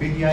PTI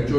HO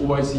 OIC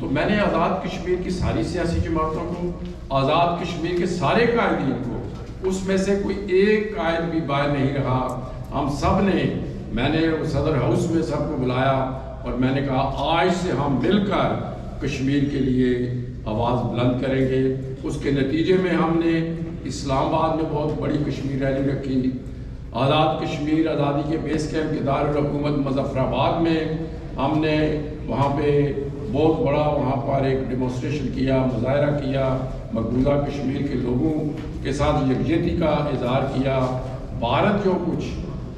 تو میں نے آزاد کشمیر کی ساری سیاسی جماعتوں کو، آزاد کشمیر کے سارے قائدین کو، اس میں سے کوئی ایک قائد بھی باہر نہیں رہا، ہم سب نے، میں نے صدر ہاؤس میں سب کو بلایا اور میں نے کہا آج سے ہم مل کر کشمیر کے لیے آواز بلند کریں گے۔ اس کے نتیجے میں ہم نے اسلام آباد میں بہت بڑی کشمیر ریلی رکھی، آزاد کشمیر آزادی کے بیس کیمپ کے دارالحکومت مظفر آباد میں ہم نے وہاں پہ بہت بڑا وہاں پر ایک ڈیمونسٹریشن کیا، مظاہرہ کیا، مقبوضہ کشمیر کے لوگوں کے ساتھ یکجہتی کا اظہار کیا۔ بھارت جو کچھ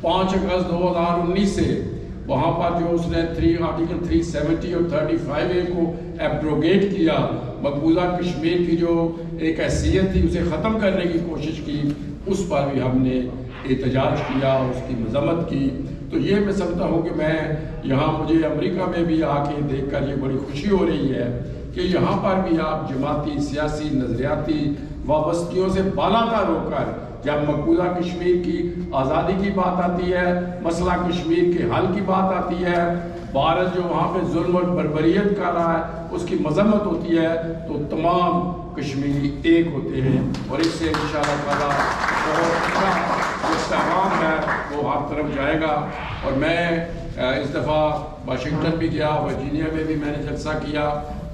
5 اگست 2019 سے وہاں پر جو اس نے آرٹیکل 370 اور 35A کو ایبروگیٹ کیا، مقبوضہ کشمیر کی جو ایک حیثیت تھی اسے ختم کرنے کی کوشش کی، اس پر بھی ہم نے احتجاج کیا، اس کی مذمت کی۔ تو یہ میں سمجھتا ہوں کہ میں یہاں مجھے امریکہ میں بھی آ کے دیکھ کر یہ بڑی خوشی ہو رہی ہے کہ یہاں پر بھی آپ جماعتی، سیاسی، نظریاتی وابستگیوں سے بالا تر ہو کر جب مقبوضہ کشمیر کی آزادی کی بات آتی ہے، مسئلہ کشمیر کے حل کی بات آتی ہے، بھارت جو وہاں پہ ظلم اور بربریت کر رہا ہے اس کی مذمت ہوتی ہے، تو تمام کشمیری ایک ہوتے ہیں اور اس سے انشاءاللہ تعالیٰ بہت اچھا جو پیغام ہے وہ ہر طرف جائے گا۔ اور میں اس دفعہ واشنگٹن بھی گیا، ورجینیا میں بھی میں نے جلسہ کیا،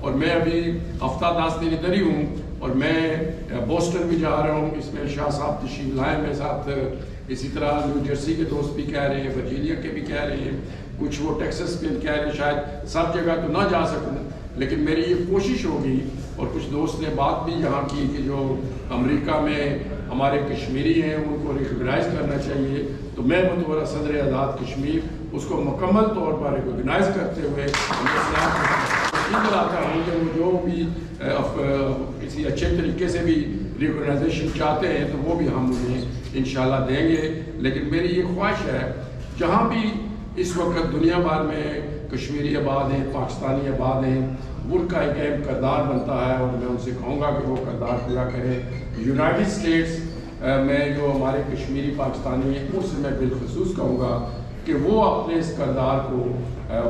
اور میں ابھی ہفتہ 10 دن ادھر ہی ہوں، اور میں بوسٹن بھی جا رہا ہوں، اس میں شاہ صاحب تشریف لائے میرے ساتھ، اسی طرح نیو جرسی کے دوست بھی کہہ رہے ہیں، ورجینیا کے بھی کہہ رہے ہیں، کچھ وہ ٹیکسس کے کہہ رہے ہیں، شاید سب جگہ تو نہ جا سکوں، لیکن میری یہ کوشش ہوگی۔ اور کچھ دوست نے بات بھی یہاں کی کہ جو امریکہ میں ہمارے کشمیری ہیں ان کو ریکگنائز کرنا چاہیے، تو میں بطور صدر آزاد کشمیر اس کو مکمل طور پر ریکگنائز کرتے ہوئے دلاتا ہوں کہ وہ جو بھی کسی اچھے طریقے سے بھی ریکگنائزیشن چاہتے ہیں تو وہ بھی ہم انہیں انشاءاللہ دیں گے۔ لیکن میری یہ خواہش ہے جہاں بھی اس وقت دنیا بھر میں کشمیری آباد ہیں، پاکستانی آباد ہیں، ملک کا ایک اہم کردار بنتا ہے، اور میں ان سے کہوں گا کہ وہ کردار پورا کریں۔ یونائٹڈ اسٹیٹس میں جو ہمارے کشمیری پاکستانی ہیں ان سے میں بالخصوص کہوں گا کہ وہ اپنے اس کردار کو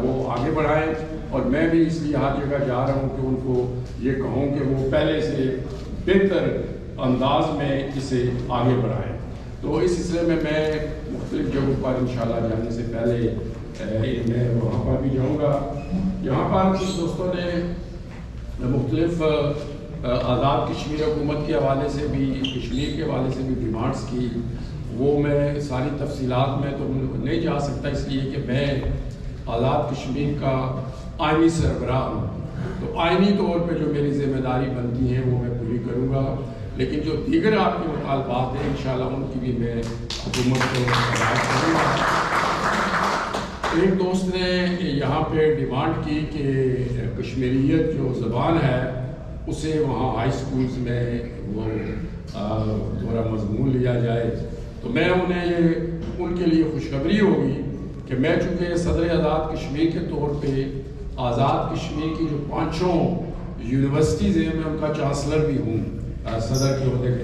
وہ آگے بڑھائیں، اور میں بھی اس لیے ہر جگہ جا رہا ہوں کہ ان کو یہ کہوں کہ وہ پہلے سے بہتر انداز میں اسے آگے بڑھائیں۔ تو اس سلسلے میں مختلف جگہوں پر انشاءاللہ جانے سے پہلے میں وہاں پر بھی جاؤں گا۔ یہاں پر کچھ دوستوں نے مختلف آزاد کشمیر حکومت کے حوالے سے بھی، کشمیر کے حوالے سے بھی ڈیمانڈز کی، وہ میں ساری تفصیلات میں تو نہیں جا سکتا، اس لیے کہ میں آزاد کشمیر کا آئینی سربراہ ہوں، تو آئینی طور پہ جو میری ذمہ داری بنتی ہیں وہ میں پوری کروں گا، لیکن جو دیگر آپ کے مطالبات ہیں انشاءاللہ ان کی بھی میں حکومت کو ہدایت کروں گا۔ ایک دوست نے یہاں پہ ڈیمانڈ کی کہ کشمیریت جو زبان ہے اسے وہاں ہائی سکولز میں وہ تھوڑا مضمون لیا جائے، تو میں انہیں یہ ان کے لیے خوشخبری ہوگی کہ میں چونکہ صدر آزاد کشمیر کے طور پہ آزاد کشمیر کی جو 5 یونیورسٹیز ہیں میں ان کا چانسلر بھی ہوں صدر کے عہدے کے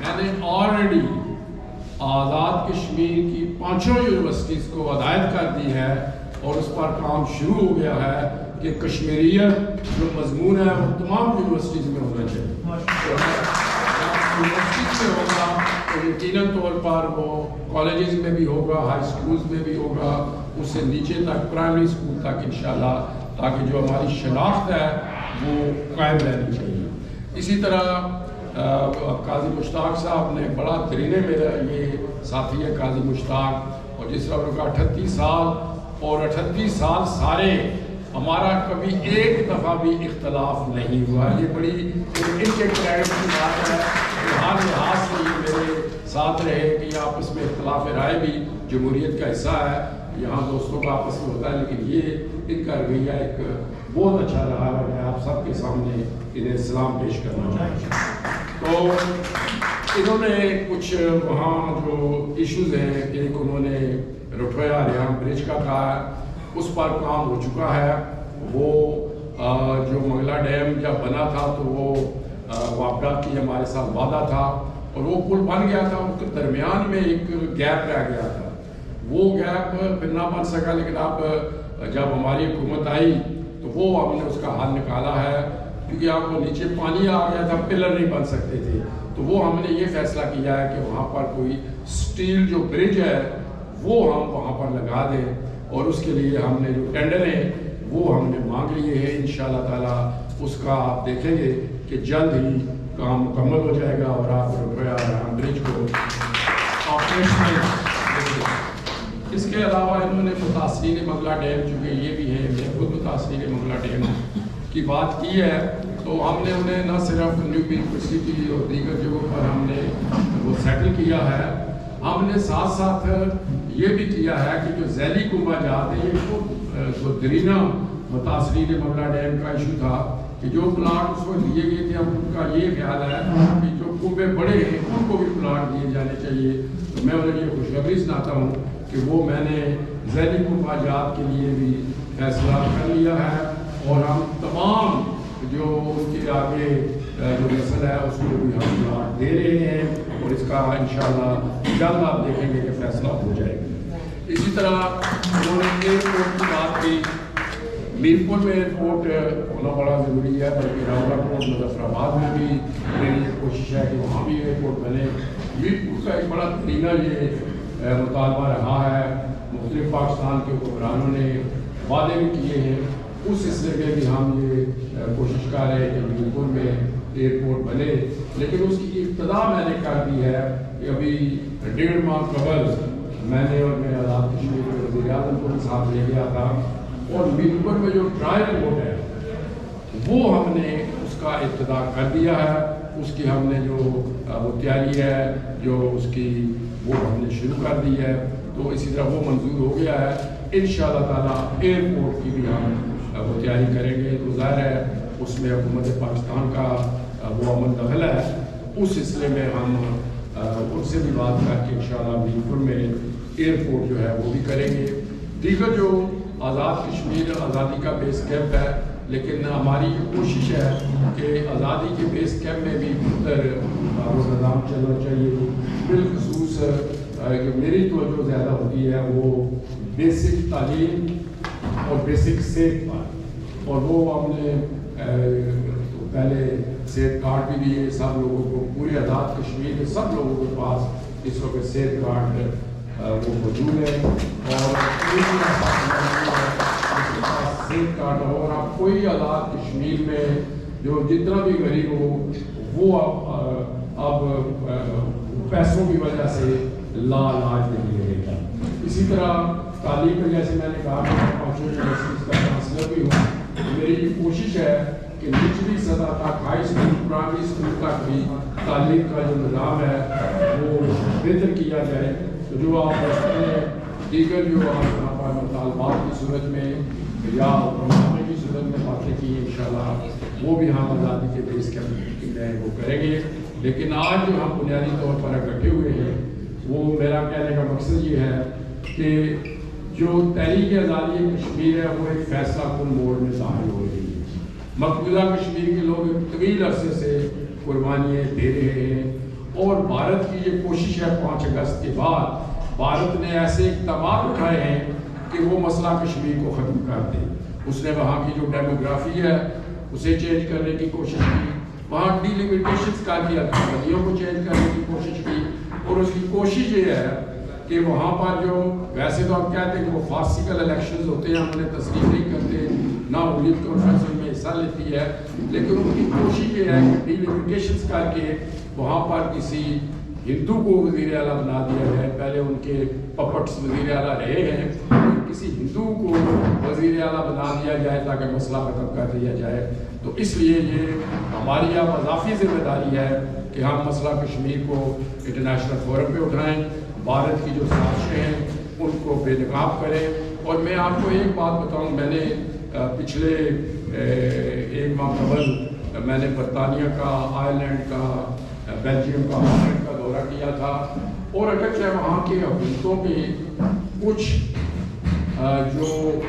میں نے آلریڈی آزاد کشمیر کی 5 یونیورسٹیز کو ہدایت کر دی ہے، اور اس پر کام شروع ہو گیا ہے کہ کشمیریت جو مضمون ہے وہ تمام یونیورسٹیز میں ہونا چاہیے۔ یونیورسٹیز میں ہوگا تو یقیناً طور پر وہ کالجز میں بھی ہوگا، ہائی سکولز میں بھی ہوگا، اس سے نیچے تک پرائمری سکول تک انشاءاللہ، تاکہ جو ہماری شناخت ہے وہ قائم رہنی چاہیے۔ اسی طرح قاضی مشتاق صاحب نے بڑا ترین میرا یہ ساتھی ہے قاضی مشتاق، اور جس طرح انہوں نے کہا 38 سال اور 38 سال سارے ہمارا کبھی ایک دفعہ بھی اختلاف نہیں ہوا، یہ بڑی ان کے کریڈٹ کی بات ہے کہ ہر لحاظ سے یہ میرے ساتھ رہے کہ آپس میں اختلاف رائے بھی جمہوریت کا حصہ ہے، یہاں دوستوں کا آپس میں ہوتا ہے، لیکن یہ ان کا رویہ ایک بہت اچھا رہا ہے، میں آپ سب کے سامنے انہیں سلام پیش کرنا چاہتا ہوں۔ تو انہوں نے کچھ وہاں جو ایشوز ہیں، ایک انہوں نے رٹھویا ریام برج کا کہا ہے، اس پر کام ہو چکا ہے، وہ جو منگلا ڈیم جب بنا تھا تو وہ وابڈا کی ہمارے ساتھ وعدہ تھا، اور وہ پل بن گیا تھا، اس کے درمیان میں ایک گیپ رہ گیا تھا، وہ گیپ پھر نہ بن سکا، لیکن اب جب ہماری حکومت آئی تو وہ ہم نے اس کا حل نکالا ہے، کیونکہ آپ کو نیچے پانی آ گیا تھا، پلر نہیں بن سکتے تھے، تو وہ ہم نے یہ فیصلہ کیا ہے کہ وہاں پر کوئی سٹیل جو برج ہے وہ ہم وہاں پر لگا دیں، اور اس کے لیے ہم نے جو ٹینڈر ہیں وہ ہم نے مانگ لیے ہیں۔ انشاءاللہ تعالیٰ اس کا آپ دیکھیں گے کہ جلد ہی کام مکمل ہو جائے گا، اور آپ روپیہ برج کو آپریشنل دیکھیں گے۔ اس کے علاوہ انہوں نے متاثرین منگلہ ڈیم، چونکہ یہ بھی ہیں، میں خود متاثرین منگلہ ڈیم کی بات کی ہے، تو ہم نے انہیں نہ صرف نیو یونیورسٹی اور دیگر جگہوں پر ہم نے وہ سیٹل کیا ہے، ہم نے ساتھ ساتھ یہ بھی کیا ہے کہ جو ذیلی کنبہ جات ہیں، یہ جو درینہ متاثرین منگلہ ڈیم کا ایشو تھا کہ جو پلاٹ اس وقت دیے گئے تھے، اب ان کا یہ خیال ہے کہ جو کنبے بڑے ہیں ان کو بھی پلاٹ دیے جانے چاہیے، تو میں انہیں یہ خوشخبری سناتا ہوں کہ وہ میں نے ذیلی کنبہ جات کے لیے بھی فیصلہ کر لیا ہے، اور ہم تمام جو اس کے آگے جو نسل ہے اس کو بھی ہم پلاٹ دے رہے ہیں، اور اس کا انشاءاللہ جلد آپ دیکھیں گے کہ فیصلہ ہو جائے گا۔ اسی طرح انہوں نے ایئرپورٹ کی بات کی، میرپور میں ایئرپورٹ ہونا بڑا ضروری ہے، بلکہ راولہ کوٹ مظفر آباد میں بھی میری یہ کوشش ہے کہ وہاں بھی ایئرپورٹ بنے۔ میرپور کا ایک بڑا ترینہ یہ مطالبہ رہا ہے، مختلف پاکستان کے حکمرانوں نے وعدے بھی کیے ہیں، اس سلسلے میں بھی ہم یہ کوشش کر رہے ہیں کہ میرپور میں ایئرپورٹ بنے، لیکن اس کی ابتدا میں نے کر دی ہے کہ ابھی 1.5 ماہ قبل میں نے اور میرے آزاد کشمیر کے وزیر اعظم کو بھی ساتھ لے گیا تھا، اور میرپور میں جو ٹرائل کوٹ ہے وہ ہم نے اس کا ابتدا کر دیا ہے، اس کی ہم نے جو وہ تیاری ہے جو اس کی وہ ہم نے شروع کر دی ہے، تو اسی طرح وہ منظور ہو گیا ہے۔ انشاءاللہ تعالیٰ ایئرپورٹ کی بھی ہم وہ تیاری کریں گے، تو ظاہر ہے اس میں حکومت پاکستان کا وہ عمل دخل ہے، اس سلسلے میں ہم ان سے بھی بات کر کے انشاءاللہ میرپور میں ایئرپورٹ جو ہے وہ بھی کریں گے۔ دیگر جو آزاد کشمیر آزادی کا بیس کیمپ ہے، لیکن ہماری یہ کوشش ہے کہ آزادی کے بیس کیمپ میں بھی بہتر وہ نظام چلنا چاہیے، بالخصوص میری توجہ زیادہ ہوتی ہے وہ بیسک تعلیم اور بیسک صحت پر، اور وہ ہم نے پہلے صحت کارڈ بھی دیے سب لوگوں کو، پورے آزاد کشمیر کے سب لوگوں کے پاس اس وقت صحت کارڈ وہ موجود ہے، اور صحت کارڈ، اور اب کوئی آزاد کشمیر میں جو جتنا بھی غریب ہو وہ اب پیسوں کی وجہ سے لا علاج نہیں رہے گا۔ اسی طرح تعلیم میں جیسے میں نے کہا کہ میں 5 یونیورسٹیز کا چانسلر بھی ہوں، میری یہ کوشش ہے کہ نچلی سطح تک ہائی اسکول پرائمری اسکول تک بھی تعلیم کا جو نظام ہے وہ بہتر کیا جائے، تو جو آپ اپنے دیگر جو آپ مطالبات کی صورت میں یا پروگرامے کی صورت میں باتیں کی انشاءاللہ وہ بھی ہم آزادی کے بیس کیمپ میں وہ کریں گے، لیکن آج جو ہم بنیادی طور پر اکٹھے ہوئے ہیں وہ میرا کہنے کا مقصد یہ ہے کہ جو تحریک آزادی کشمیر ہے وہ ایک فیصلہ کن موڑ میں ظاہر ہو رہی ہے۔ مقبوضہ کشمیر کے لوگ طویل عرصے سے قربانیاں دے رہے ہیں، اور بھارت کی یہ کوشش ہے 5 اگست کے بعد بھارت نے ایسے اقدامات اٹھائے ہیں کہ وہ مسئلہ کشمیر کو ختم کر دے۔ اس نے وہاں کی جو ڈیموگرافی ہے اسے چینج کرنے کی کوشش کی، وہاں ڈیلیمیٹیشنز کر دیا، ندیوں کو چینج کرنے کی کوشش کی، اور اس کی کوشش یہ ہے کہ وہاں پر جو ویسے تو ہم کہتے ہیں کہ وہ فارسیکل الیکشنز ہوتے ہیں، ہم انہیں تصریح نہیں کرتے، نہ ہولیت کانفرنس میں حصہ لیتی ہے، لیکن ان کی کوشش یہ ہے کہ ڈیلیمیٹیشنز کر کے وہاں پر کسی ہندو کو وزیر اعلیٰ بنا دیا جائے۔ پہلے ان کے پپٹس وزیر اعلیٰ رہے ہیں، کسی ہندو کو وزیر اعلیٰ بنا دیا جائے تاکہ مسئلہ ختم کر دیا جائے۔ تو اس لیے یہ ہماری اب اضافی ذمہ داری ہے کہ ہم مسئلہ کشمیر کو انٹرنیشنل فورم پہ اٹھائیں، بھارت کی جو سازشیں ہیں ان کو بے نقاب کریں۔ اور میں آپ کو ایک بات بتاؤں، میں نے پچھلے 1 ماہ قبل میں نے برطانیہ کا، آئرلینڈ کا، بیلجیم کا، ہالینڈ کا دورہ کیا تھا، اور اگرچہ وہاں کے حکومتوں کے کچھ جو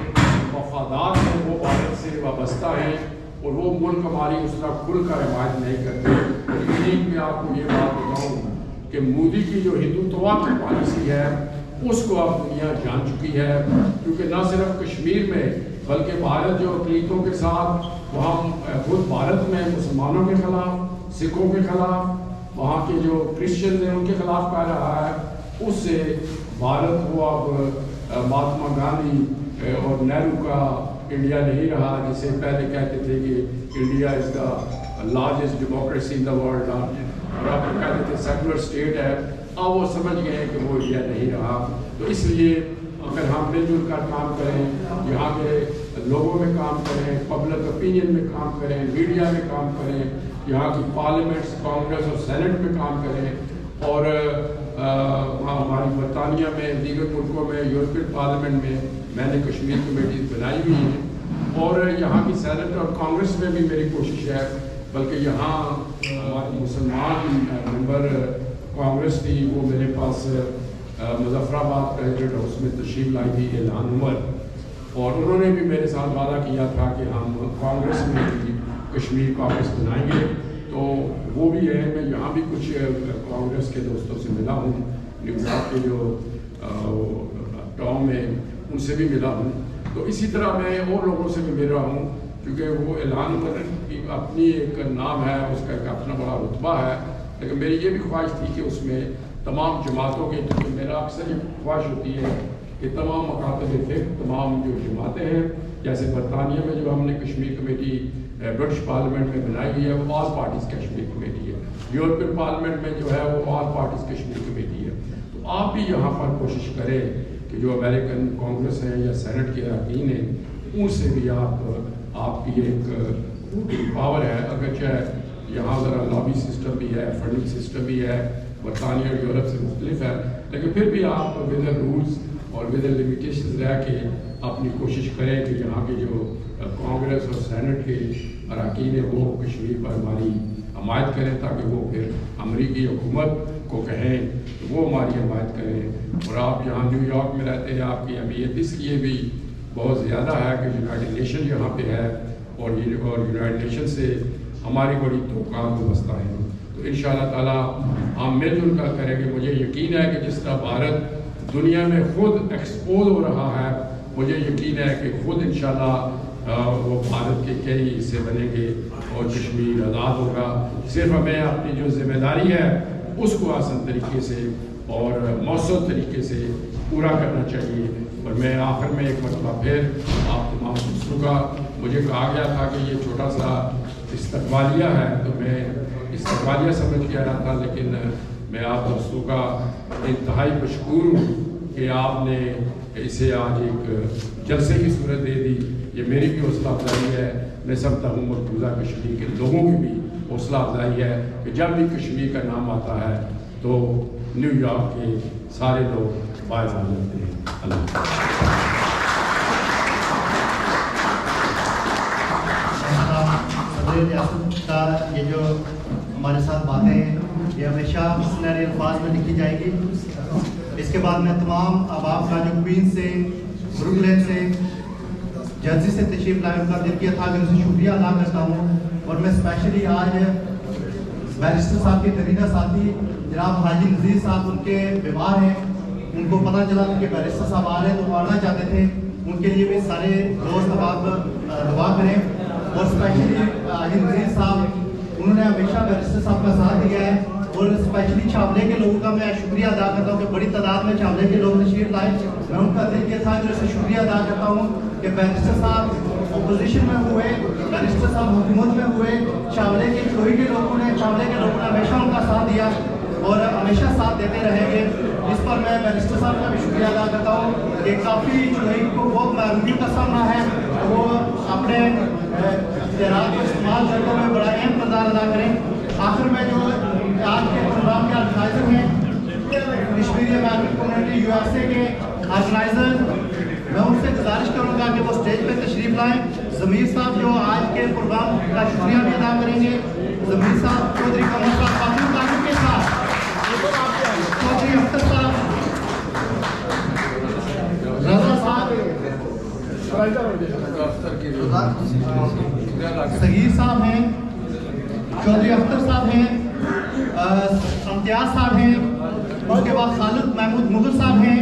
مفادات ہیں وہ بھارت سے وابستہ ہیں، اور وہ ملک ہماری اس طرح کھل کر حمایت نہیں کرتے۔ لیکن میں آپ کو یہ بات بتاؤں کہ مودی کی جو ہندوتوا کی پالیسی ہے اس کو اب دنیا جان چکی ہے، کیونکہ نہ صرف کشمیر میں بلکہ بھارت جو اقلیتوں کے ساتھ وہاں خود بھارت میں مسلمانوں کے خلاف، سکھوں کے خلاف، وہاں کے جو کرسچنز ہیں ان کے خلاف کر رہا ہے، اس سے بھارت کو اب مہاتما گاندھی اور نہرو کا انڈیا نہیں رہا، جسے پہلے کہتے تھے کہ India is the largest democracy in the world, اور اب کہتے تھے سیکولر اسٹیٹ ہے۔ اب وہ سمجھ گئے کہ وہ انڈیا نہیں رہا، تو اس لیے اگر ہم مل جل کر کام کریں، یہاں کے لوگوں میں کام کریں، پبلک اوپینین میں کام کریں، میڈیا میں کام کریں، یہاں کی پارلیمنٹس، کانگریس اور سینٹ میں کام کریں، اور ہماری برطانیہ میں، دیگر ملکوں میں، یورپین پارلیمنٹ میں نے کشمیر کمیٹیز بنائی ہوئی ہیں، اور یہاں کی سینٹ اور کانگریس میں بھی میری کوشش ہے، بلکہ یہاں ہماری مسلمان ممبر کانگریس تھی، وہ میرے پاس مظفر آباد پریزیڈنٹ ہاؤس میں تشریف لائی تھی الہان عمر، اور انہوں نے بھی میرے ساتھ وعدہ کیا تھا کہ ہم کانگریس میں کشمیر کانگریس بنائیں گے، تو وہ بھی ہے۔ میں یہاں بھی کچھ کانگریس کے دوستوں سے ملا ہوں، نیو یارک کے جو ٹاؤن میں، ان سے بھی ملا ہوں، تو اسی طرح میں اور لوگوں سے بھی مل رہا ہوں، کیونکہ وہ الہان عمر کی اپنی ایک نام ہے، اس کا ایک اپنا بڑا رتبہ ہے، لیکن میری یہ بھی خواہش تھی کہ اس میں تمام جماعتوں کے، کیونکہ میرا اکثر یہ خواہش ہوتی ہے کہ تمام مکاتب فقہ، تمام جو جماعتیں ہیں، جیسے برطانیہ میں جو ہم نے کشمیر کمیٹی برٹش پارلیمنٹ میں بنائی ہوئی ہے، وہ آل پارٹیز کشمیر کمیٹی ہے، یورپین پارلیمنٹ میں جو ہے وہ آل پارٹیز کشمیر کمیٹی ہے، تو آپ بھی یہاں پر کوشش کریں کہ جو امریکن کانگریس ہیں یا سینٹ کے اراکین ہیں، ان سے بھی آپ کی ایک پاور ہے، اگرچہ یہاں ذرا لابی سسٹم بھی ہے، فنڈنگ سسٹم بھی ہے، برطانیہ اور یورپ سے مختلف ہے، لیکن پھر بھی آپ ود رولز اور ود لمیٹیشنز رہ کے اپنی کوشش کریں کہ یہاں کے جو کانگریس اور سینٹ کے اراکین ہیں وہ کشمیر پر ہماری حمایت کریں، تاکہ وہ پھر امریکی حکومت کو کہیں کہ وہ ہماری حمایت کریں۔ اور آپ یہاں نیو یارک میں رہتے ہیں، آپ کی اہمیت اس لیے بھی بہت زیادہ ہے کہ یونائٹڈ نیشن یہاں پہ ہے، اور یونائٹڈ نیشن سے ہماری بڑی توقعات وابستہ ہیں، تو انشاءاللہ تعالیٰ ہم مل جل کر کریں گے۔ مجھے یقین ہے کہ جس طرح بھارت دنیا میں خود ایکسپوز ہو رہا ہے، مجھے یقین ہے کہ خود انشاءاللہ وہ بھارت کے کئی حصے بنیں گے اور کشمیر آزاد ہوگا۔ صرف ہمیں اپنی جو ذمہ داری ہے اس کو آسان طریقے سے اور مؤثر طریقے سے پورا کرنا چاہیے۔ اور میں آخر میں ایک مرتبہ پھر آپ تمام دوستوں کا، مجھے کہا گیا تھا کہ یہ چھوٹا سا استقبالیہ ہے، تو میں استقبالیہ سمجھ کے آیا تھا، لیکن میں آپ دوستوں کا انتہائی مشکور ہوں کہ آپ نے اسے آج ایک جلسے کی صورت دے دی۔ یہ میری بھی حوصلہ افزائی ہے، میں سمجھتا ہوں مقبوضہ کشمیر کے لوگوں کی بھی حوصلہ افزائی ہے کہ جب بھی کشمیر کا نام آتا ہے تو نیو یارک کے سارے لوگ باعث آ جاتے ہیں۔ اللہ صدر ریاست کا یہ جو ہمارے ساتھ باتیں ہیں یہ ہمیشہ سنہرے الفاظ میں لکھی جائے گی۔ اس کے بعد میں تمام احباب کا جو کوئین سے، بروکلین سے، جرسی سے تشریف لائے ان کا دل کیا تھا کہ ان سے شکریہ ادا کرتا ہوں، اور میں اسپیشلی آج بیرسٹر صاحب کے قریبی ساتھی جناب حاجی نذیر صاحب ان کے بیمار ہیں، ان کو پتہ چلا کہ بیرسٹر صاحب آ رہے ہیں تو وہ آنا چاہتے تھے، ان کے لیے بھی سارے دوست احباب دعا کریں، اور اسپیشلی حاجی نذیر صاحب انہوں نے ہمیشہ بیرسٹر صاحب کا ساتھ دیا ہے، اور اسپیشلی چھاولے کے لوگوں کا میں شکریہ ادا کرتا ہوں کہ بڑی تعداد میں چھاولے کے لوگ تشریف لائے۔ میں ان کا دل یہ تھا کہ اسے شکریہ ادا کرتا ہوں کہ بیرسٹر صاحب اپوزیشن میں ہوئے، بیرسٹر صاحب حکومت میں ہوئے، چھاولے کے چھوئی کے لوگوں نے ہمیشہ ان کا ساتھ دیا اور ہمیشہ ساتھ دیتے رہیں گے۔ اس پر میں بیرسٹر صاحب کا بھی شکریہ ادا کرتا ہوں کہ کافی چھوئی کو بہت محرومی کا سامنا ہے، وہ اپنے اختیارات کو استعمال کرنے میں بڑا اہم کردار ادا کریں۔ آخر میں جو آج کے پروگرام کے آرگنائزر ہیں، Kashmiri American community U S A کے آرگنائزر، میں ان سے گزارش کروں گا کہ وہ اسٹیج پہ تشریف لائیں۔ ضمیر صاحب جو آج کے پروگرام کا شکریہ بھی ادا کریں گے، ضمیر صاحب، چودھری قمر صاحب، خاتون تعلق کے ساتھ چودھری اختر صاحب، رضا صاحب، صغیر صاحب ہیں، چودھری اختر صاحب ہیں، امتیاز صاحب ہیں، اس کے بعد خالد محمود مغل صاحب ہیں،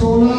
16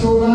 16